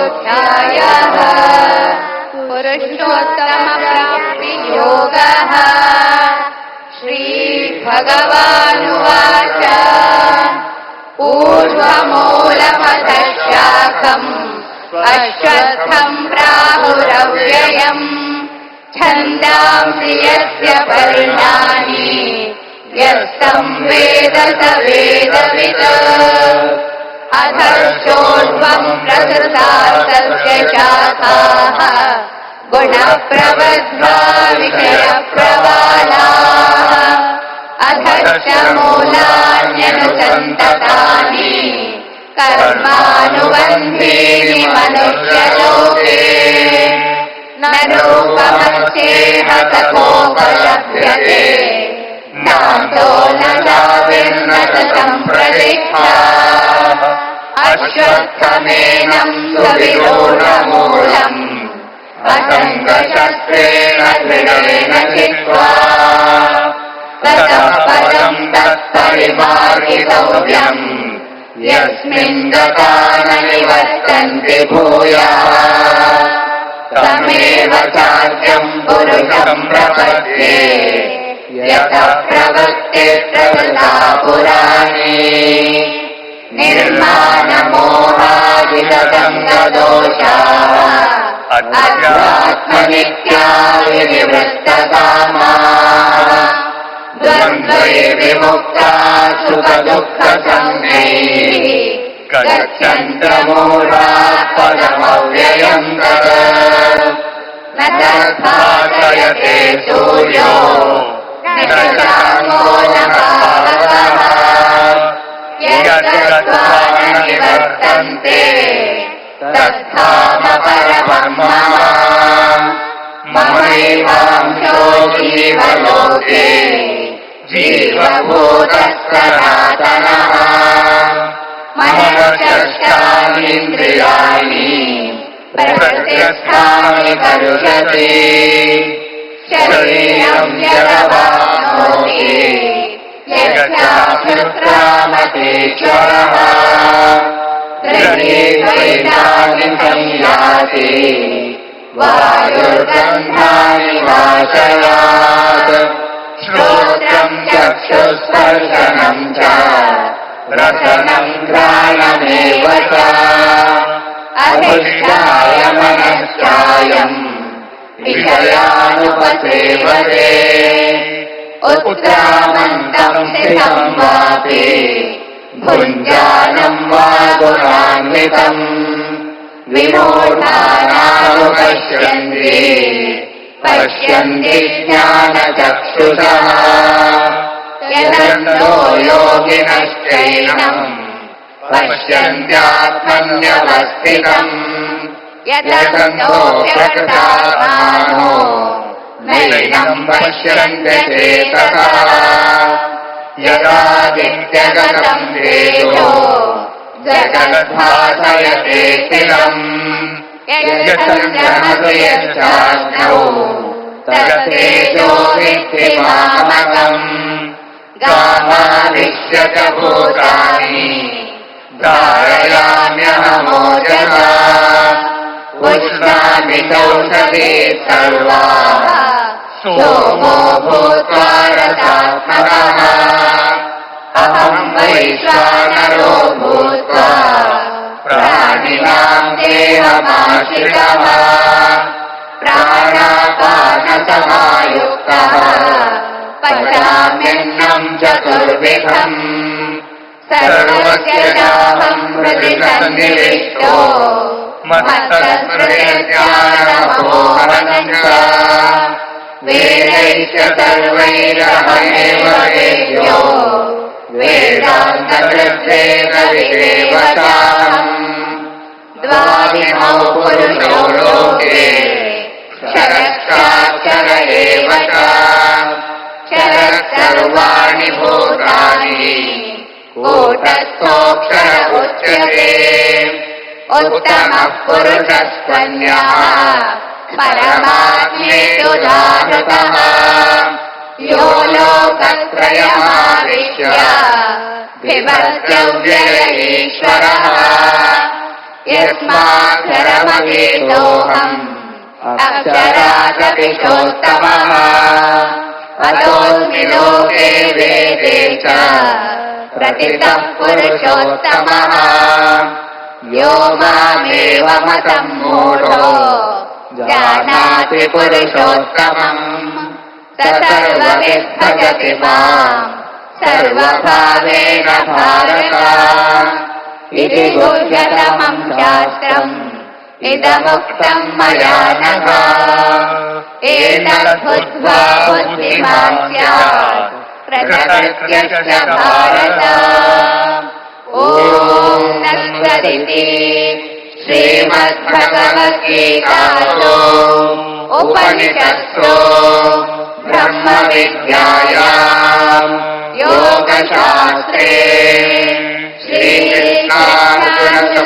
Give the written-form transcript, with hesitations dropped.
षोडशोऽध्यायः। पुरुषोत्तमप्राप्तियोगः। श्रीभगवानुवाच ऊर्ध्वमूलमधः शाखम् अश्वत्थम् प्राहुरव्ययम् छन्दांसि यस्य पर्णानि यस्तम् वेद स वेदवित्। अधश्चोर्ध्वम् प्रसृतास्तस्य शाखाः गुणप्रवद्धा विषयप्रवालाः। अधश्च मूलान्यनुसन्ततानि कर्मानुबन्धीनि मनुष्यलोके। न रूपमस्येह तथोपलभ्यते नान्तो न चाविर्न च सम्प्रतिष्ठा। अश्वत्थमेनं सुविरूढमूलम् असङ्गशस्त्रेण दृढेन चित्वा। ततः पदम् तत्परिमार्गितव्यम् यस्मिन् गता न निवर्तन्ति भूयः। तमेव चाद्यम् पुरुषम् प्रपद्ये यतः प्रवृत्तिः प्रवृत्ता पुराणे। निर्माणमोहादिगतङ्गदोषाः अध्यात्मनित्या विनिवृत्तकामाः। द्वन्द्वैर्विमुक्ता सुखदुःखसंज्ञैः गच्छन्तमूढाः पदमव्ययम् तत्। न तद्भासयते सूर्यो न चान्द्रो न पावकः यद्गत्वा न निवर्तन्ते तद्धाम परमं मम। ममैवांशो जीवलोके जीवभूतः सनातनः। मनश्चेष्टानीन्द्रियाणि प्रकृतिस्थानि करुषति। शरीरं यदवाप्नोति यच्चाप्युत्क्रामतीश्वरः। गृहीत्वैतानि संयाति वायुर्गन्धानि वाशयात्। श्रोत्रं चक्षुस्पर्शनं च रसनं घ्राणमेव च। अधिष्ठाय मनश्चायम् विषयानुपसेवते। उत्क्रामन्तं स्थितं वापि भुञ्जानं वा गुणान्वितम्। विमूढानानुपश्यन्ति पश्यन्ति ज्ञानचक्षुषः। यदन्तो योगिनश्चैनम् पश्यन्त्यात्मन्यवस्थितम्। यदन्तोऽप्यकृतात्मानो नैनं पश्यन्त्यचेतसः। यदादित्यगतं तेजो जगद्भासयतेऽखिलम्। यच्चन्द्रमसि यच्चाग्नौ तत्तेजो विद्धि मामकम्। गामाविश्य च भूतानि धारयाम्यहमोजसा। उष्णामि चौषधे सर्वाः सोमो भूत्वा रसात्मकः। अहं वैश्वानरो भूत्वा प्राणिनां देहमाश्रितः। प्राणापानसमायुक्तः पचाम्यन्नं चतुर्विधम्। सर्वस्य चाहं हृदि सन्निविष्टो मत्तस्मृतिर्ज्ञानमपोहनं च। वेदैश्च सर्वैरहमेव वेद्यो वेदान्तकृद्वेदविदेव चाहम्। द्वाविमौ पुरुषो लोके क्षरश्चाक्षर एव च। क्षरः सर्वाणि भूतानि कूटस्थोऽक्षर उच्यते। उत्तमः पुरुषस्त्वन्यः परमात्मेत्युदाहृतः। यो लोकत्रयमाविश्य बिभर्त्यव्यय ईश्वरः। यस्माक्षरमवेदोऽहम् अक्षरादपि चोत्तमः अतोऽस्मि लोके वेदे च प्रतितः पुरुषोत्तमः यो मामेवमतं मूढो जानाति पुरुषोत्तमम् स सर्वविद् भजति माम् सर्वभावेन भारत इति गुह्यतमम् शास्त्रम् इदमुक्तम् मया नघ एतद्बुद्ध्वा बुद्धिमान् स्यात् कृतकृत्यश्च भारत ॐ तत्सदिति श्रीमद्भगवद्गीतासु उपनिषत्सु ब्रह्मविद्यायाम् योगशास्त्रे श्रीकृष्णार्जुनसंवादे